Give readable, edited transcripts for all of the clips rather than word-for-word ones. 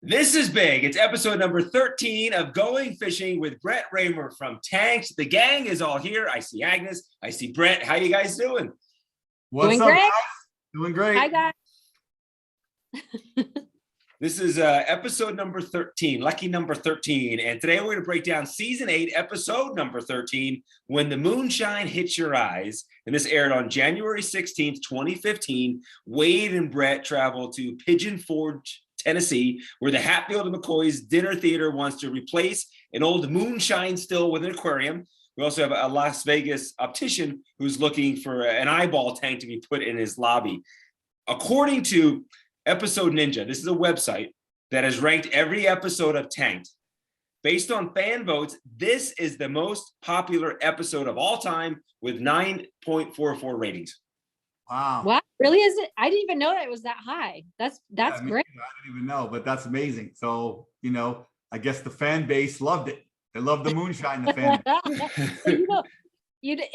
This is big. It's episode number 13 of Going Fishing with Brett Raymer from Tanked. The gang is all here. I see Agnes. I see Brett. How you guys doing? What's doing up, great. guys? Doing great. Hi, guys. This is episode number 13, lucky number 13. And today we're going to break down season 8, episode number 13, When the Moonshine Hits Your Eyes. And this aired on January 16th, 2015. Wade and Brett travel to Pigeon Forge, Tennessee, where the Hatfield and McCoy's dinner theater wants to replace an old moonshine still with an aquarium. We also have a Las Vegas optician who's looking for an eyeball tank to be put in his lobby. According to Episode Ninja, this is a website that has ranked every episode of Tanked. Based on fan votes, this is the most popular episode of all time with 9.44 ratings. Wow. What really is it? I didn't even know that it was that high. That's great. I didn't even know, but that's amazing. So, I guess the fan base loved it. They loved the moonshine, the fan base.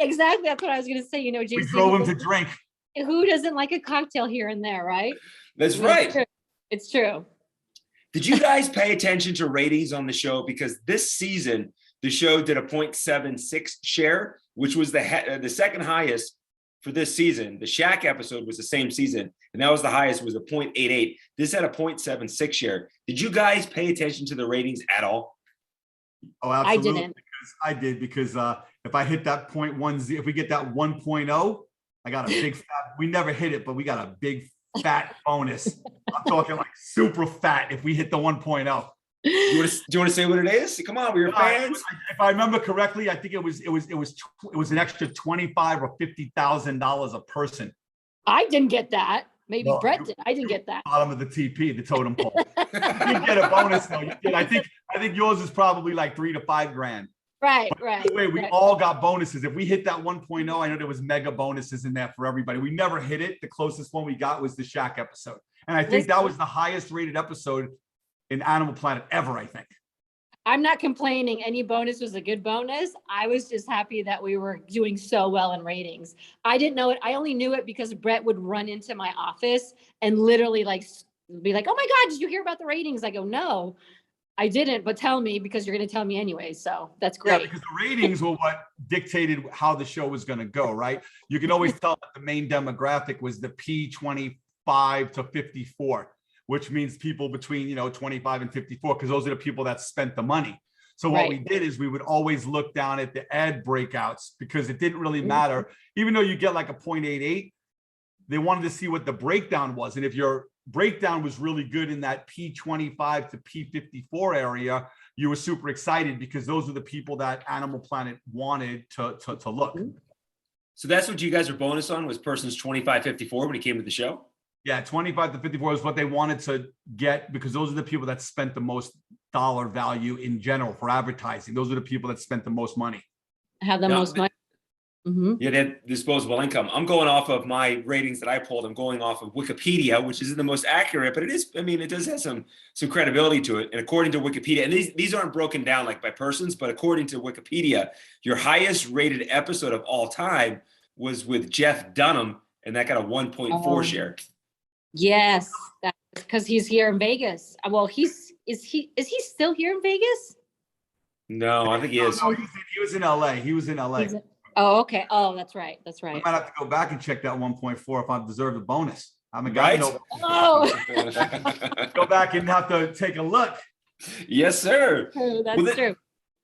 Exactly. That's what I was going to say. JC, We drove them to drink. Who doesn't like a cocktail here and there, right? That's right. It's true. Did you guys pay attention to ratings on the show? Because this season, the show did a 0.76 share, which was the second highest for this season. The Shaq episode was the same season, and that was the highest, was a 0.88. This had a 0.76 share. Did you guys pay attention to the ratings at all? Oh, absolutely. I didn't. I did because if I hit that 0.10, if we get that 1.0, I got a big fat, we never hit it, but we got a big fat bonus. I'm talking like super fat if we hit the 1.0. Do you want to say what it is? Come on, we're fans. If I remember correctly, I think it was an extra $25,000 or $50,000 a person. I didn't get that. Maybe Brett did. I didn't get that. Bottom of the TP, the totem pole. You didn't get a bonus though. You did. I think yours is probably like $3,000 to $5,000. Right. Anyway, we all got bonuses. If we hit that 1.0, I know there was mega bonuses in there for everybody. We never hit it. The closest one we got was the Shaq episode. And I think that was the highest rated episode in Animal Planet ever, I think. I'm not complaining. Any bonus was a good bonus. I was just happy that we were doing so well in ratings. I didn't know it. I only knew it because Brett would run into my office and literally be like, "Oh my God, did you hear about the ratings?" I go, "No, I didn't, but tell me because you're going to tell me anyway." So that's great. Yeah, because the ratings were what dictated how the show was going to go, right? You can always tell that the main demographic was the P25 to 54. Which means people between, 25 and 54, because those are the people that spent the money. So what we did is we would always look down at the ad breakouts because it didn't really matter. Even though you get like a 0.88, they wanted to see what the breakdown was. And if your breakdown was really good in that P25 to P54 area, you were super excited because those are the people that Animal Planet wanted to look. So that's what you guys were bonus on, was persons 25-54 when it came to the show? Yeah, 25 to 54 is what they wanted to get because those are the people that spent the most dollar value in general for advertising. Those are the people that spent the most money. Have the most money. Mm-hmm. Yeah, they had disposable income. I'm going off of my ratings that I pulled. I'm going off of Wikipedia, which isn't the most accurate, but it is. I mean, it does have some credibility to it. And according to Wikipedia, and these aren't broken down like by persons, but according to Wikipedia, your highest rated episode of all time was with Jeff Dunham, and that got a 1.4 share. Yes, that's because he's here in Vegas. Well, is he still here in Vegas? No, I think he is. No, he was in LA. He was in LA. Oh, okay. Oh, that's right. That's right. I might have to go back and check that 1.4 if I deserve the bonus. I'm a guy. Right? Oh, Go back and have to take a look. Yes, sir. That's true.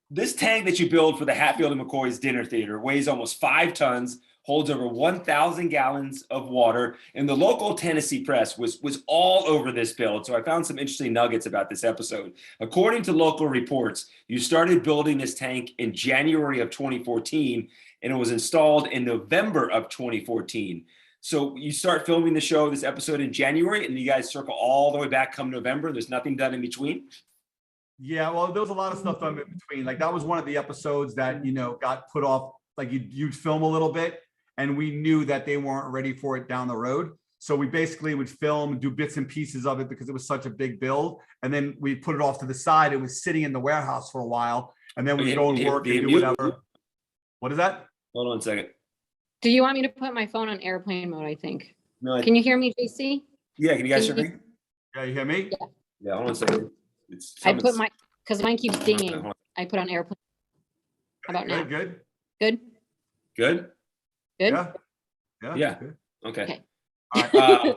This tank that you build for the Hatfield and McCoy's dinner theater weighs almost 5 tons, holds over 1,000 gallons of water, and the local Tennessee press was all over this build. So I found some interesting nuggets about this episode. According to local reports, you started building this tank in January of 2014, and it was installed in November of 2014. So you start filming the show, this episode, in January, and you guys circle all the way back come November. There's nothing done in between? Yeah, well, there was a lot of stuff done in between. Like that was one of the episodes that, got put off. Like you'd film a little bit, and we knew that they weren't ready for it down the road. So we basically would film, do bits and pieces of it because it was such a big build. And then we put it off to the side. It was sitting in the warehouse for a while. And then we'd go and work and do whatever. What is that? Hold on a second. Do you want me to put my phone on airplane mode, I think? No. Can you hear me, JC? Yeah, can you guys hear me? Yeah, you hear me? Yeah. Yeah, hold on a second. I put because mine keeps dinging. Hold on. I put on airplane. How about now? Good. Good? Good? Yeah. Yeah. Good. Okay. All right.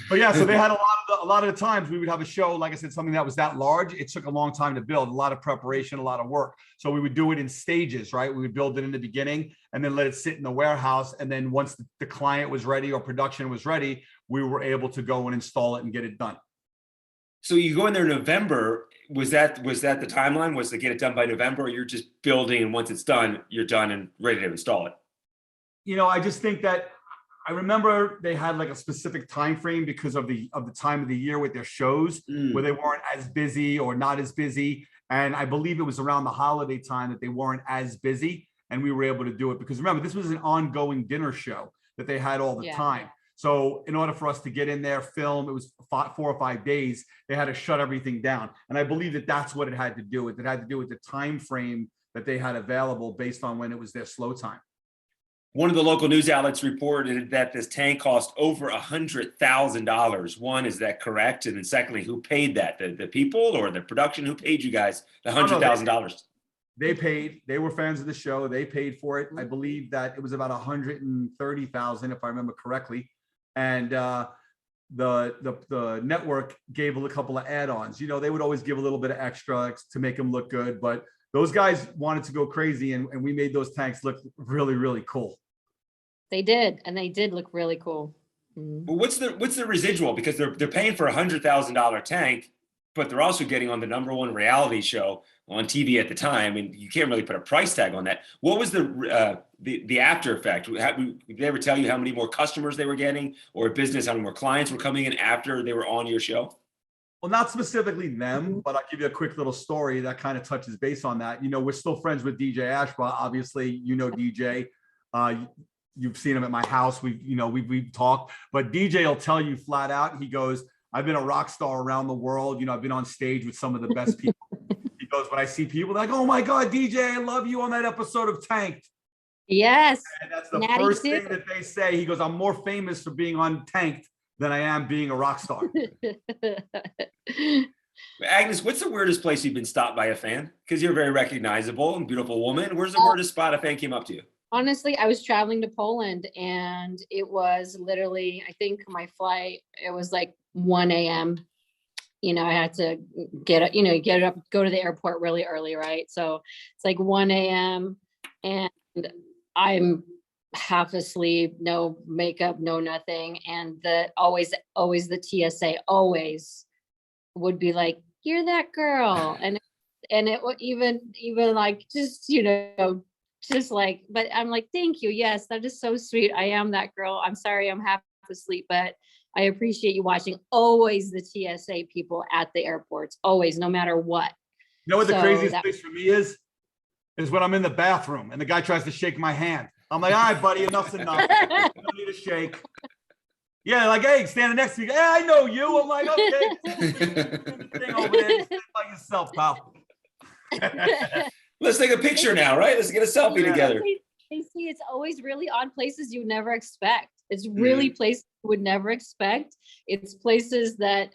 But yeah, so they had a lot of the times we would have a show, like I said, something that was that large. It took a long time to build, a lot of preparation, a lot of work. So we would do it in stages, right? We would build it in the beginning and then let it sit in the warehouse. And then once the client was ready or production was ready, we were able to go and install it and get it done. So you go in there in November. Was that the timeline? Was to get it done by November, or you're just building and once it's done, you're done and ready to install it? I just think that I remember they had like a specific time frame because of the time of the year with their shows where they weren't as busy or not as busy. And I believe it was around the holiday time that they weren't as busy and we were able to do it because remember, this was an ongoing dinner show that they had all the time. So in order for us to get in there, film, it was 4 or 5 days, they had to shut everything down. And I believe that that's what it had to do with. It had to do with the time frame that they had available based on when it was their slow time. One of the local news outlets reported that this tank cost over $100,000. One, is that correct? And then secondly, who paid that? The people or the production? Who paid you guys the $100,000? They paid. They were fans of the show. They paid for it. I believe that it was about $130,000, if I remember correctly. And the network gave a couple of add-ons. They would always give a little bit of extra to make them look good, but those guys wanted to go crazy, and we made those tanks look really, really cool. They did, and they did look really cool. Well, what's the residual? Because they're paying for $100,000 tank, but they're also getting on the #1 reality show on TV at the time, and you can't really put a price tag on that. What was the after effect? Did they ever tell you how many more customers they were getting, or business, how many more clients were coming in after they were on your show? Well, not specifically them, but I'll give you a quick little story that kind of touches base on that. We're still friends with DJ Ashba. Obviously, DJ. You've seen him at my house. We've talked, but DJ will tell you flat out. He goes, "I've been a rock star around the world. I've been on stage with some of the best people." He goes, "When I see people, they're like, oh my God, DJ, I love you on that episode of Tanked." Yes. And that's the first thing that they say. He goes, "I'm more famous for being on Tanked than I am being a rock star." Agnes, what's the weirdest place you've been stopped by a fan? Because you're a very recognizable and beautiful woman. Where's the weirdest spot a fan came up to you? Honestly, I was traveling to Poland and it was literally, I think my flight, it was like 1 a.m. I had to get up, go to the airport really early, right? So it's like 1 a.m. and I'm half asleep, no makeup, no nothing. And always the TSA always would be like, "You're that girl." And it would even like, just like, but I'm like, "Thank you. Yes, that is so sweet. I am that girl. I'm sorry I'm half asleep, but I appreciate you watching." Always the TSA people at the airports, always, no matter what. You know what the craziest place for me is when I'm in the bathroom and the guy tries to shake my hand. I'm like, "All right, buddy, enough's enough. You don't need a shake." Yeah, like, "Hey, standing next to me, hey, I know you." I'm like, "Okay." Thing over there, you stand by yourself, pal. Let's take a picture now, right? Let's get a selfie together. See, it's always really odd places you never expect. It's really places you would never expect. It's places that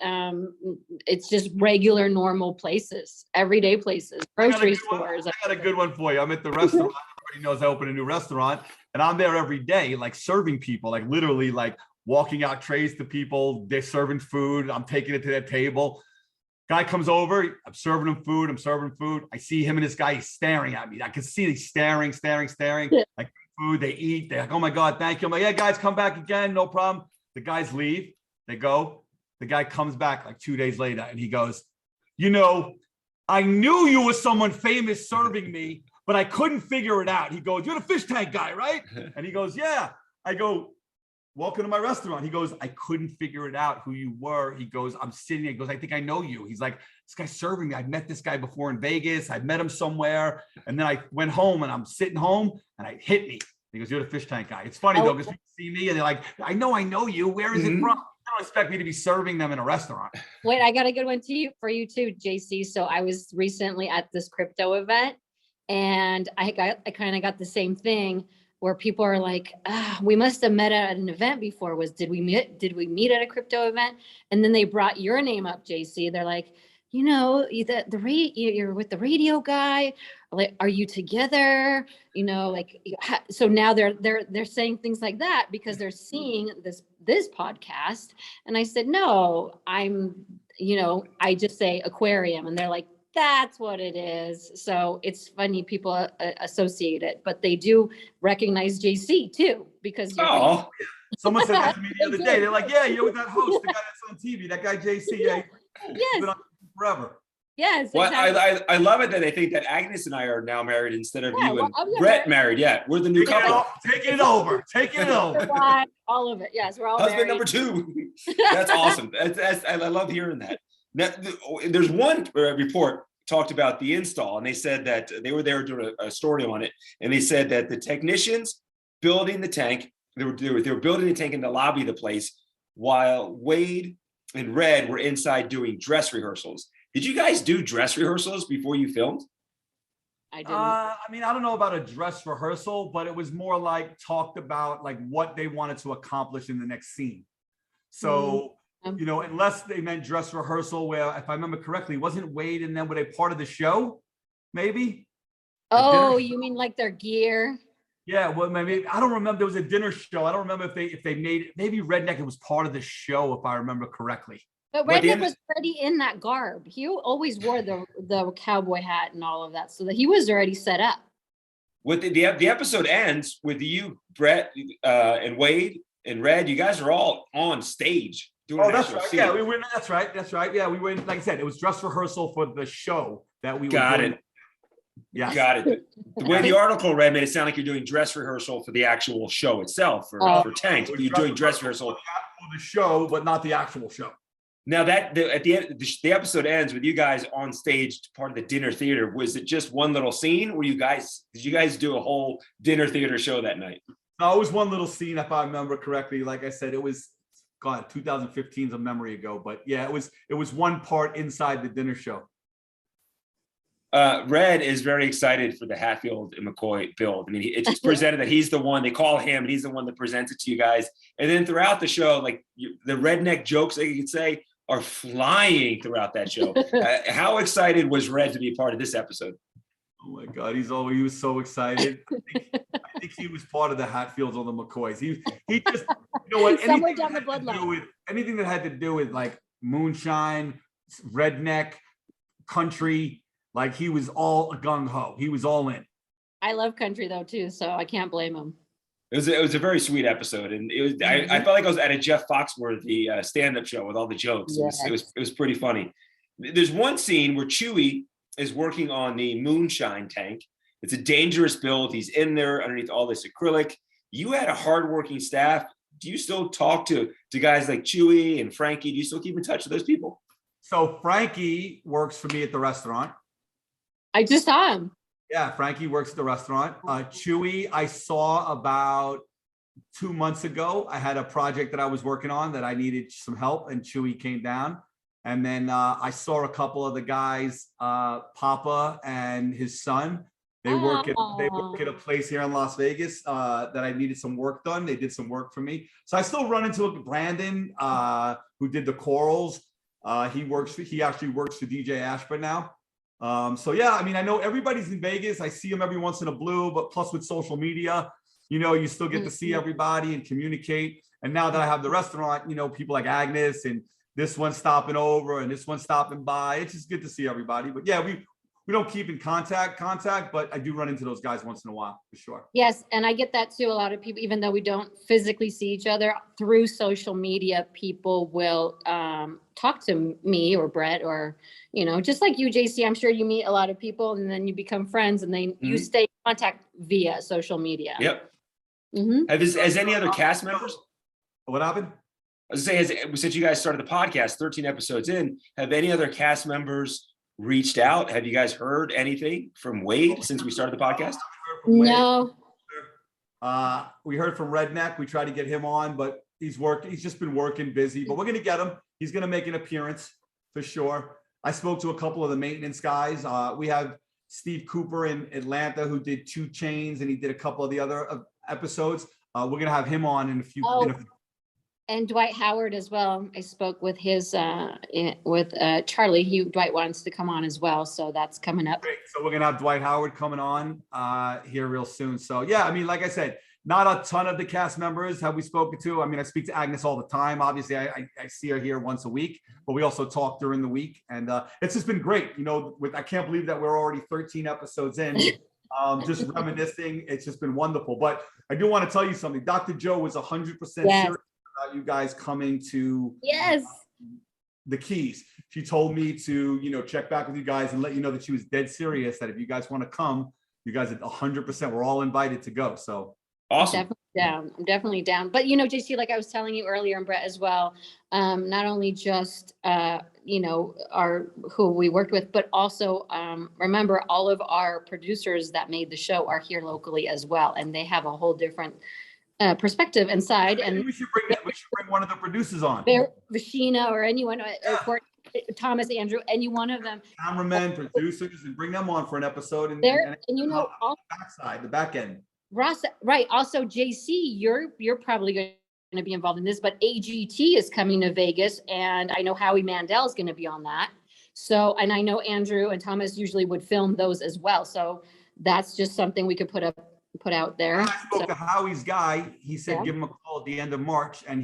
it's just regular, normal places, everyday places, grocery stores. I got a good one for you. I'm at the restaurant. Everybody knows I opened a new restaurant, and I'm there every day, like serving people, like literally, like walking out trays to people. They're serving food. I'm taking it to their table. Guy comes over, I'm serving him food. I see him and this guy, he's staring at me. I can see he's staring, like food, they eat. They're like, "Oh my God, thank you." I'm like, "Yeah, guys, come back again, no problem." The guys leave, they go. The guy comes back like 2 days later and he goes, "I knew you were someone famous serving me, but I couldn't figure it out." He goes, "You're the fish tank guy, right?" And he goes, "Yeah." I go, "Welcome to my restaurant." He goes, "I couldn't figure it out who you were." He goes, "I'm sitting there." He goes, "I think I know you." He's like, "This guy's serving me. I've met this guy before in Vegas. I met him somewhere." And then I went home and I'm sitting home and it hit me. He goes, "You're the fish tank guy." It's funny though, because people see me and they're like, I know you. Where is it from?" They don't expect me to be serving them in a restaurant. Wait, I got a good one for you too, JC. So I was recently at this crypto event and I kind of got the same thing where people are like, "We must have met at an event before." Did we meet at a crypto event? And then they brought your name up, JC. They're like, you know, you're with the radio guy. Like, are you together? You know, like, so now they're saying things like that because they're seeing this podcast. And I said, no, I just say aquarium, and they're like, that's what it is. So it's funny people associate it, but they do recognize JC too because you're. Oh, Someone said that to me the other day. They're like, yeah, you're with that host, the guy that's on TV, that guy JC. Yeah, he's Yes. been on forever. Yes. well, Exactly. I love it that they think that Agnes and I are now married instead of you and I'm Brett married. Yeah, we're the new couple. Taking it over. Taking it over. All of it. Yes, we're all Husband married. number 2. That's awesome. I love hearing that. Now, there's one report talked about the install, and they said that they were there doing a story on it, and they said that the technicians building the tank, they were building the tank in the lobby of the place, while Wade and Red were inside doing dress rehearsals. Did you guys do dress rehearsals before you filmed? I didn't. I mean, I don't know about a dress rehearsal, but it was more like talked about like what they wanted to accomplish in the next scene. So, you know, unless they meant dress rehearsal, where if I remember correctly, wasn't Wade and them were they part of the show? Maybe. Oh, you mean like their gear? Yeah, well, maybe I don't remember. There was a dinner show. I don't remember if they made maybe Redneck. It was part of the show, if I remember correctly. But Redneck was already in that garb. He always wore the cowboy hat and all of that, so that he was already set up. With the episode ends with you, Brett, and Wade and Red. You guys are all on stage doing. Oh, that's right. Scene. Yeah, we were. That's right. That's right. Yeah, we were. Like I said, it was dress rehearsal for the show that we got were doing. it. Yeah, got it. The way the article read made it sound like you're doing dress rehearsal for the actual show itself, for Tank. But you're doing dress rehearsal for the show, but not the actual show. Now at the end, the episode ends with you guys on stage, part of the dinner theater. Was it just one little scene? Did you guys do a whole dinner theater show that night? No, it was one little scene, if I remember correctly. Like I said, it was 2015 is a memory ago, but yeah, it was one part inside the dinner show. Red is very excited for the Hatfield and McCoy build. I mean, it's presented that he's the one, they call him, and he's the one that presents it to you guys. And then throughout the show, like the redneck jokes, like you could say, are flying throughout that show. How excited was Red to be a part of this episode? Oh my God, he was so excited. I think he was part of the Hatfields or the McCoys. He just, you know what, somewhere down the bloodline. Anything that had to do with like moonshine, redneck, country, like he was all gung ho. He was all in. I love country though too, so I can't blame him. It was a very sweet episode, and it was. I felt like I was at a Jeff Foxworthy stand-up show with all the jokes. Yes. It was pretty funny. There's one scene where Chewy is working on the moonshine tank. It's a dangerous build. He's in there underneath all this acrylic. You had a hardworking staff. Do you still talk to guys like Chewy and Frankie? Do you still keep in touch with those people? So Frankie works for me at the restaurant. I just saw him. Yeah, Frankie works at the restaurant. Chewy, I saw about 2 months ago. I had a project that I was working on that I needed some help, and Chewy came down. And then I saw a couple of the guys, Papa and his son. They work at a place here in Las Vegas that I needed some work done. They did some work for me. So I still run into Brandon, who did the corals. He actually works for DJ Ashburn now. So yeah, I mean, I know everybody's in Vegas. I see them every once in a blue, but plus with social media, you know, you still get to see everybody and communicate. And now that I have the restaurant, you know, people like Agnes and this one stopping over and this one stopping by, it's just good to see everybody. But yeah, we don't keep in contact, but I do run into those guys once in a while for sure. Yes. And I get that too. A lot of people, even though we don't physically see each other through social media, people will talk to me or Brett or, you know, just like you, JC, I'm sure you meet a lot of people and then you become friends and then you stay in contact via social media. Yep. Has any other cast members? What happened? I was going to say, since you guys started the podcast, 13 episodes in, have any other cast members reached out? Have you guys heard anything from Wade since we started the podcast? No. We heard from Redneck. We tried to get him on, but he's just been working busy, but we're going to get him. He's going to make an appearance for sure. I spoke to a couple of the maintenance guys. We have Steve Cooper in Atlanta who did 2 Chains and he did a couple of the other episodes. We're going to have him on in a few. And Dwight Howard as well. I spoke with his with Charlie. Dwight wants to come on as well, so that's coming up. Great. So we're gonna have Dwight Howard coming on here real soon. So yeah, I mean, like I said, not a ton of the cast members have we spoken to. I mean, I speak to Agnes all the time. Obviously, I see her here once a week, but we also talk during the week, and it's just been great. You know, I can't believe that we're already 13 episodes in. Just reminiscing. It's just been wonderful. But I do want to tell you something. Dr. Joe was 100% serious about you guys coming to the Keys. She told me to, you know, check back with you guys and let you know that she was dead serious, that if you guys want to come, you guys are 100%, we're all invited to go. So awesome. I'm definitely down. But, you know, JC, like I was telling you earlier, and Brett as well, not only just, you know, who we worked with, but also remember all of our producers that made the show are here locally as well. And they have a whole different perspective inside. Maybe And we should bring one of the producers on. Vashina or anyone, or Thomas, Andrew, any one of them. Cameramen, producers, and bring them on for an episode. And you know, the back end. Ross, right. Also, JC, you're probably going to be involved in this, but AGT is coming to Vegas, and I know Howie Mandel is going to be on that. So, and I know Andrew and Thomas usually would film those as well. So that's just something we could put out there. I spoke to Howie's guy. He said give him a call at the end of March, and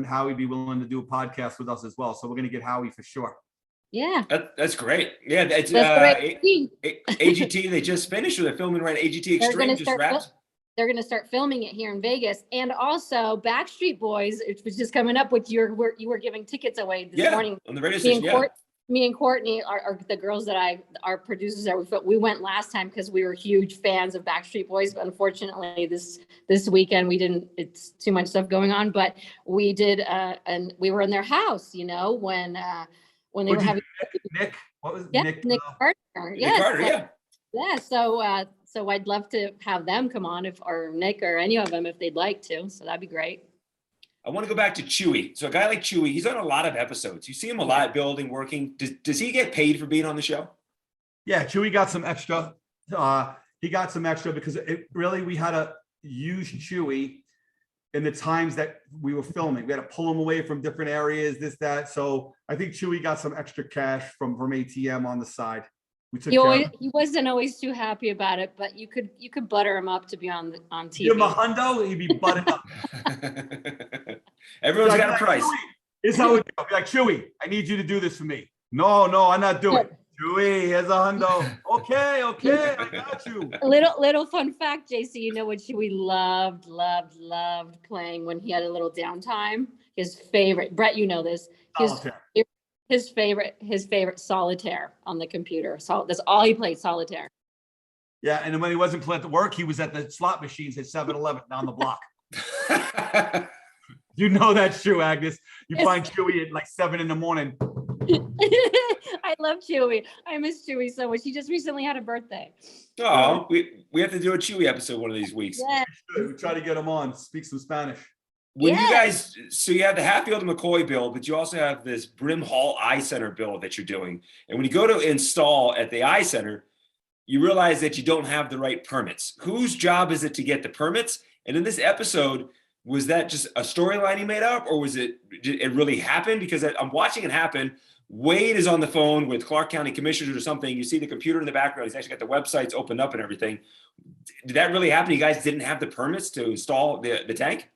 Howie'd be willing to do a podcast with us as well. So we're going to get Howie for sure. Yeah, that's great. Yeah, it's AGT. They just finished, or they're filming right? AGT Extreme just wrapped. They're going to start filming it here in Vegas, and also Backstreet Boys, which is coming up. With you were giving tickets away this morning on the radio station. Me and Courtney are the girls that our producers that we went last time because we were huge fans of Backstreet Boys. But unfortunately, this weekend we didn't. It's too much stuff going on. But we did, and we were in their house. You know, when they were having Nick. What was Nick Carter? Nick Carter, yeah. So I'd love to have them come on or Nick or any of them if they'd like to. So that'd be great. I want to go back to Chewy. So a guy like Chewy, he's on a lot of episodes. You see him a lot building, working. Does he get paid for being on the show? Yeah, Chewy got some extra. He got some extra because we had to use Chewy in the times that we were filming. We had to pull him away from different areas, this, that. So I think Chewy got some extra cash from ATM on the side. He wasn't always too happy about it, but you could butter him up to be on TV. Give him a hundo, he'd be butted up. Everyone's got a price. It's how it goes. Be like, Chewy, I need you to do this for me. No, I'm not doing it. Chewy, here's a hundo. Okay, I got you. Little fun fact, JC, you know what Chewy loved playing when he had a little downtime? His favorite, Brett, you know this. His favorite solitaire on the computer. So that's all he played, solitaire. Yeah, and then when he wasn't playing at work, he was at the slot machines at 7-Eleven down the block. You know that's true, Agnes. You find Chewy at like 7 in the morning. I love Chewy. I miss Chewy so much. He just recently had a birthday. Oh, we have to do a Chewy episode one of these weeks. Yeah. We try to get him on, speak some Spanish. When you guys, so you have the Hatfield and McCoy build, but you also have this Brim Hall Eye Center build that you're doing. And when you go to install at the Eye Center, you realize that you don't have the right permits. Whose job is it to get the permits? And in this episode, was that just a storyline you made up, or did it really happen? Because I'm watching it happen. Wade is on the phone with Clark County commissioners or something. You see the computer in the background. He's actually got the websites opened up and everything. Did that really happen? You guys didn't have the permits to install the tank?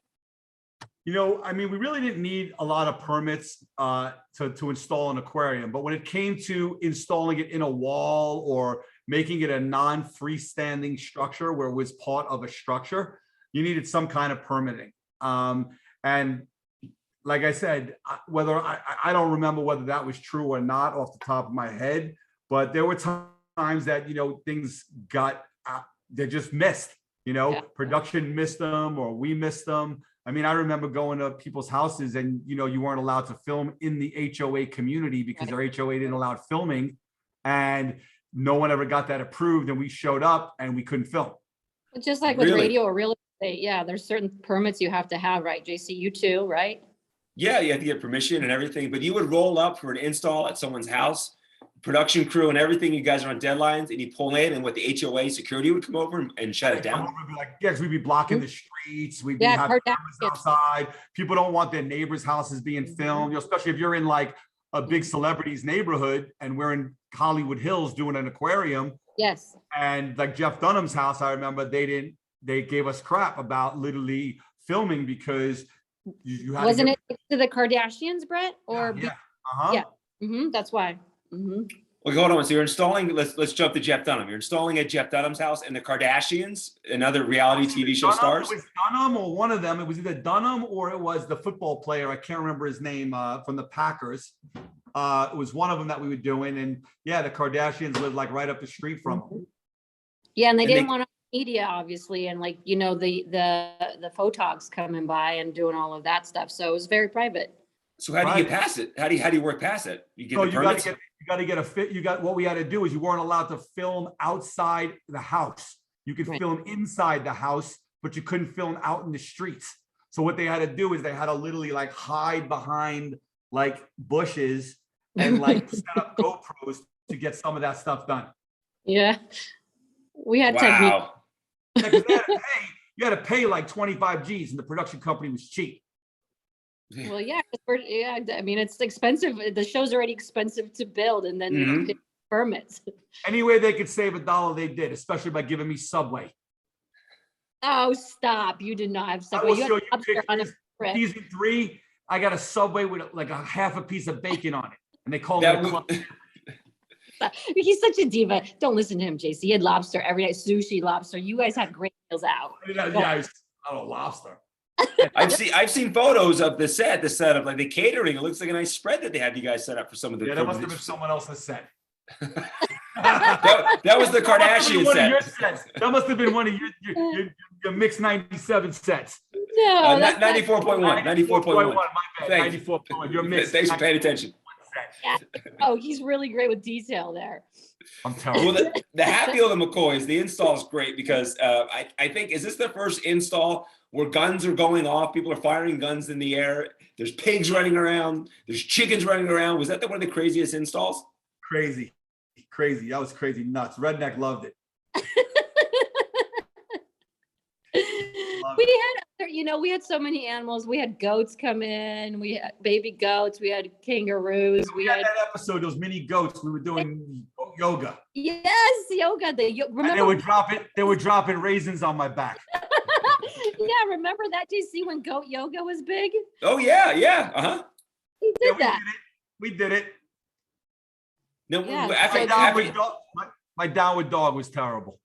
You know, I mean, we really didn't need a lot of permits to install an aquarium. But when it came to installing it in a wall or making it a non-freestanding structure where it was part of a structure, you needed some kind of permitting. And like I said, I don't remember whether that was true or not off the top of my head, but there were times that, you know, things they just missed, you know, production missed them or we missed them. I mean, I remember going to people's houses and, you know, you weren't allowed to film in the HOA community because their HOA didn't allow filming, and no one ever got that approved. And we showed up and we couldn't film. Just like with radio or real estate. Yeah. There's certain permits you have to have, right? JC, you too, right? Yeah. You have to get permission and everything, but you would roll up for an install at someone's house. production crew and everything, you guys are on deadlines, and you pull in, and what the HOA security would come over and shut it down. Like, yes, we'd be blocking the streets. We'd be Yeah, having Kardashians. cameras outside. People don't want their neighbors' houses being filmed, especially if you're in like a big celebrity's neighborhood, and we're in Hollywood Hills doing an aquarium. Yes. And like Jeff Dunham's house, I remember they gave us crap about literally filming because you had Wasn't it to the Kardashians, Brett? Or yeah. Yeah. That's why. Okay, hold on. So you're installing. Let's jump to Jeff Dunham. You're installing at Jeff Dunham's house, and the Kardashians and other reality TV show stars. It was Dunham or one of them. It was either Dunham or it was the football player. I can't remember his name from the Packers. It was one of them that we were doing, and yeah, the Kardashians lived like right up the street from them. Yeah, and they didn't want media, obviously, and like the photogs coming by and doing all of that stuff. So it was very private. So how do you get past it? How do you work past it? You get the permits? You got to get a fit. What we had to do is you weren't allowed to film outside the house. You could film inside the house, but you couldn't film out in the streets. So what they had to do is they had to literally like hide behind like bushes and like set up GoPros to get some of that stuff done. Yeah, we had technique. Yeah, you had to pay like 25 G's, and the production company was cheap. Well, yeah, I mean, it's expensive. The show's already expensive to build, and then you pay permits. Any way they could save $1, they did, especially by giving me Subway. Oh, stop. You did not have Subway. I will show you pictures. On a Season 3, I got a Subway with like a half a piece of bacon on it, and they called it a club. He's such a diva. Don't listen to him, JC. He had lobster every night, sushi, lobster. You guys had great meals out. Yeah, I don't lobster. I've seen photos of the setup, like the catering. It looks like a nice spread that they had you guys set up for some of the. Yeah, that must have been someone else's set. that was the Kardashian set. That must have been one of your mixed 97 sets. No, 94.1. 94.1. My bad. 94.1. Your mixed. Thanks for paying attention. Yeah. Oh, he's really great with detail there. I'm terrible. Well, the Hatfield and McCoys, the install is great because I think, is this the first install where guns are going off? People are firing guns in the air. There's pigs running around. There's chickens running around. Was that one of the craziest installs? Crazy. That was crazy nuts. Redneck loved it. We had so many animals. We had goats come in. We had baby goats. We had kangaroos. We had that episode, those mini goats. We were doing yoga. Yes, yoga. Remember? And they were dropping raisins on my back. Yeah, remember that, JC, when goat yoga was big? Oh yeah. He did that. We did it. No, yeah. My downward dog was terrible.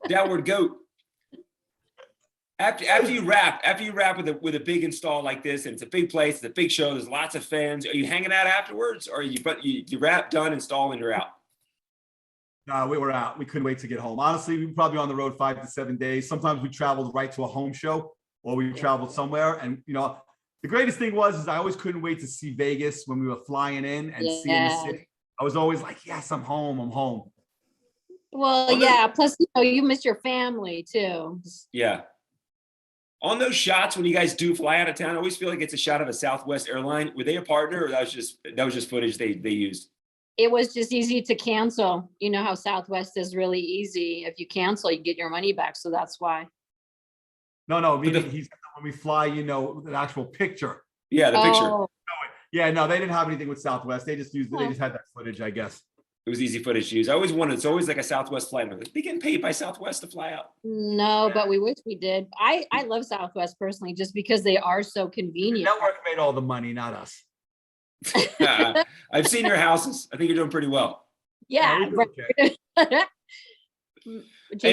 Downward goat. After you wrap with a big install like this, and it's a big place, it's a big show, there's lots of fans. Are you hanging out afterwards, or you wrap, done, install, and you're out? No, we were out. We couldn't wait to get home. Honestly, we were probably on the road 5 to 7 days. Sometimes we traveled right to a home show, or we traveled somewhere. And the greatest thing is I always couldn't wait to see Vegas when we were flying in and seeing the city. I was always like, yes, I'm home. Well, yeah. Plus, you miss your family too. Yeah. On those shots, when you guys do fly out of town, I always feel like it's a shot of a Southwest airline. Were they a partner, or that was just footage they used? It was just easy to cancel. You know how Southwest is really easy. If you cancel, you get your money back. So that's why. No. When we fly, the actual picture. Yeah, the picture. Yeah, no, they didn't have anything with Southwest. They just they just had that footage, I guess. It was easy footage to use. I always wanted, it's always like a Southwest flight. Like, they getting paid by Southwest to fly out. No, but we wish we did. I love Southwest personally, just because they are so convenient. The network made all the money, not us. I've seen your houses. I think you're doing pretty well. Yeah. Okay. I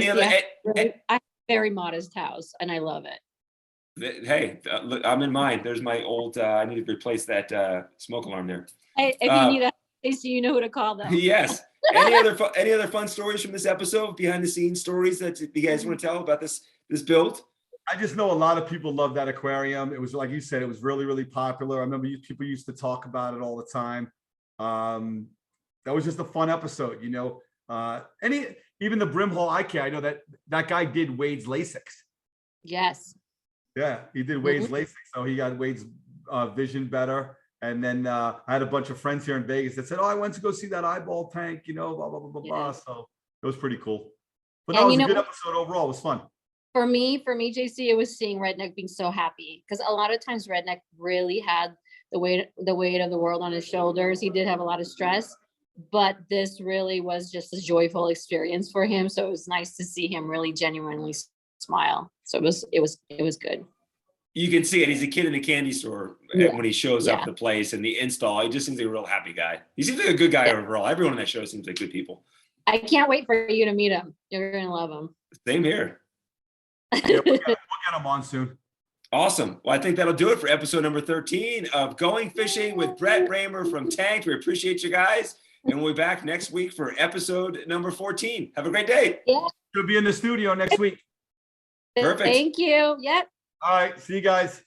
have a very modest house, and I love it. Hey, look, I'm in mine. There's my old, I need to replace that smoke alarm there. Hey, if you need a so you know who to call them. Yes. Any other fun stories from this episode, behind the scenes stories that you guys want to tell about this build? I just know a lot of people love that aquarium. It was, like you said, it was really, really popular. I remember people used to talk about it all the time. That was just a fun episode, even the Brimhole eye care. I know that guy did Wade's LASIK. Yes. Yeah, he did Wade's LASIK, so he got Wade's vision better. And then I had a bunch of friends here in Vegas that said, "Oh, I went to go see that eyeball tank, you know, blah, blah, blah, blah, blah." So it was pretty cool. But that was a good episode overall. It was fun. For me, JC, it was seeing Redneck being so happy, because a lot of times Redneck really had the weight of the world on his shoulders. He did have a lot of stress, but this really was just a joyful experience for him. So it was nice to see him really genuinely smile. So it was good. You can see it. He's a kid in the candy store when he shows up at the place and the install. He just seems like a real happy guy. He seems like a good guy overall. Everyone on that show seems like good people. I can't wait for you to meet him. You're going to love him. Same here. Yeah, we'll get him on soon. Awesome. Well, I think that'll do it for episode number 13 of Going Fishing with Brett Raymer from Tanked. We appreciate you guys. And we'll be back next week for episode number 14. Have a great day. Yeah. You'll be in the studio next week. Perfect. Thank you. Yep. All right. See you guys.